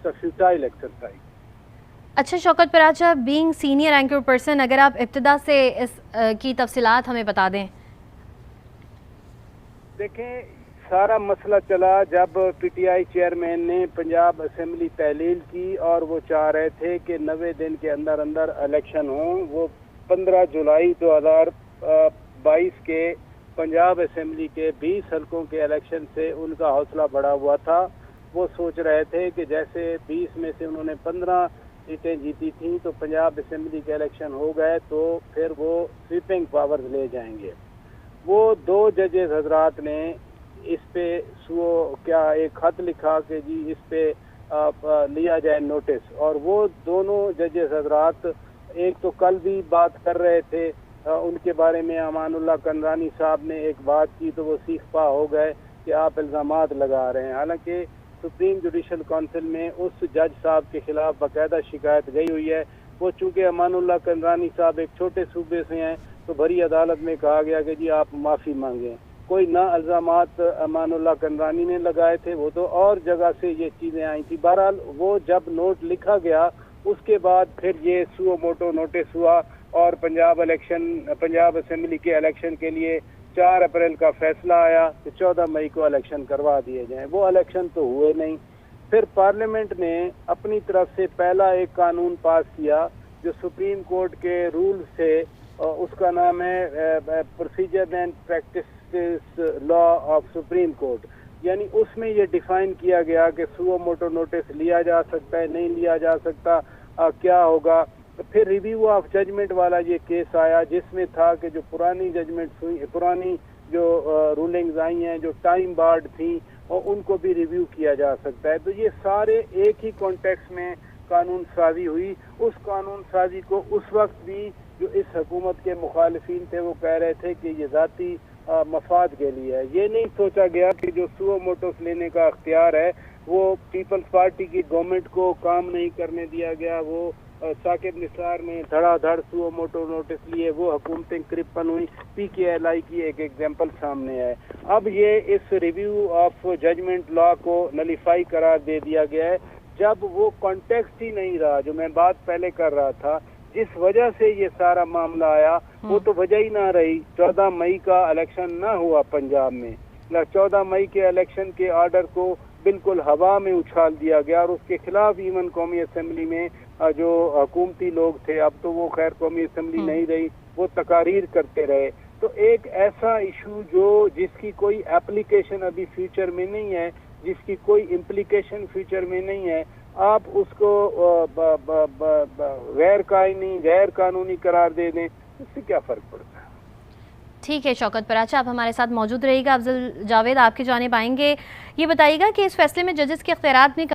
a futile exercise. اچھا Shaukat Paracha, being senior anchor person, اگر آپ ابتدا سے اس کی تفصیلات ہمیں بتا دیں۔ دیکھیں، سارا مسئلہ چلا جب پی ٹی آئی چیئرمین نے پنجاب اسمبلی تحلیل کی اور وہ چاہ رہے تھے کہ 90 دن کے اندر اندر الیکشن ہوں۔ وہ 15 جولائی 2022 کے پنجاب اسمبلی کے 20 حلقوں کے الیکشن سے ان کا حوصلہ بڑھا ہوا تھا۔ وہ سوچ رہے تھے کہ جیسے 20 میں سے انہوں نے 15 سیٹیں جیتی تھیں تو پنجاب اسمبلی کے الیکشن ہو گئے تو پھر وہ سویپنگ پاورز لے جائیں گے۔ وہ 2 ججز حضرات نے اس پہ ایک خط لکھا کہ جی اس پہ لیا جائے نوٹس، اور وہ دونوں ججز حضرات ایک تو کل بھی بات کر رہے تھے، ان کے بارے میں امان اللہ قندرانی صاحب نے ایک بات کی تو وہ سیخ پا ہو گئے کہ آپ الزامات لگا رہے ہیں، حالانکہ سپریم جوڈیشل کونسل میں اس جج صاحب کے خلاف باقاعدہ شکایت گئی ہوئی ہے۔ وہ چونکہ امان اللہ قندرانی صاحب ایک چھوٹے صوبے سے ہیں تو بھری عدالت میں کہا گیا کہ جی آپ معافی مانگیں۔ کوئی نہ الزامات امان اللہ قندرانی نے لگائے تھے، وہ تو اور جگہ سے یہ چیزیں آئی تھی۔ بہرحال وہ جب نوٹ لکھا گیا اس کے بعد پھر یہ سو موٹو نوٹس ہوا اور پنجاب اسمبلی کے الیکشن کے لیے 4 اپریل کا فیصلہ آیا کہ 14 مئی کو الیکشن کروا دیے جائیں۔ وہ الیکشن تو ہوئے نہیں۔ پھر پارلیمنٹ نے اپنی طرف سے پہلا ایک قانون پاس کیا جو سپریم کورٹ کے رول سے، اس کا نام ہے procedure and practice law of supreme court, یعنی اس میں یہ ڈیفائن کیا گیا کہ سو موٹو نوٹس لیا جا سکتا ہے، نہیں لیا جا سکتا، کیا ہوگا۔ پھر ریویو آف ججمنٹ والا یہ کیس آیا جس میں تھا کہ جو پرانی جو رولنگز آئی ہیں جو ٹائم بارڈ تھیں اور ان کو بھی ریویو کیا جا سکتا ہے۔ تو یہ سارے ایک ہی کانٹیکس میں قانون سازی ہوئی۔ اس قانون سازی کو اس وقت بھی جو اس حکومت کے مخالفین تھے وہ کہہ رہے تھے کہ یہ ذاتی مفاد کے لیے ہے۔ یہ نہیں سوچا گیا کہ جو سو موٹوس لینے کا اختیار ہے وہ پیپلز پارٹی کی گورنمنٹ کو کام نہیں کرنے دیا گیا۔ وہ ثاقب نثار نے دھڑا دھڑ سو موٹو نوٹس لیے، وہ حکومتیں کرپن ہوئی۔ پی کے ایل آئی کی ایک ایگزامپل سامنے ہے۔ اب یہ اس ریویو آف ججمنٹ لا کو نلیفائی قرار دے دیا گیا ہے جب وہ کانٹیکسٹ ہی نہیں رہا جو میں بات پہلے کر رہا تھا، جس وجہ سے یہ سارا معاملہ آیا وہ تو وجہ ہی نہ رہی۔ 14 مئی کا الیکشن نہ ہوا پنجاب میں، 14 مئی کے الیکشن کے آرڈر کو بالکل ہوا میں اچھال دیا گیا اور اس کے خلاف ایون قومی اسمبلی میں جو حکومتی لوگ تھے، اب تو وہ خیر قومی اسمبلی نہیں رہی، وہ تقاریر کرتے رہے۔ تو ایک ایسا ایشو جس کی کوئی اپلیکیشن ابھی فیوچر میں نہیں ہے، جس کی کوئی امپلیکیشن فیوچر میں نہیں ہے، آپ اس کو غیر قانونی قرار دے دیں، اس سے کیا فرق پڑتا ہے؟ ٹھیک ہے شوکت پراچا، آپ ہمارے ساتھ موجود رہیے گا۔ افضل جاوید آپ کی جانب آئیں گے، یہ بتائیے گا کہ اس فیصلے میں ججز کے اختیارات میں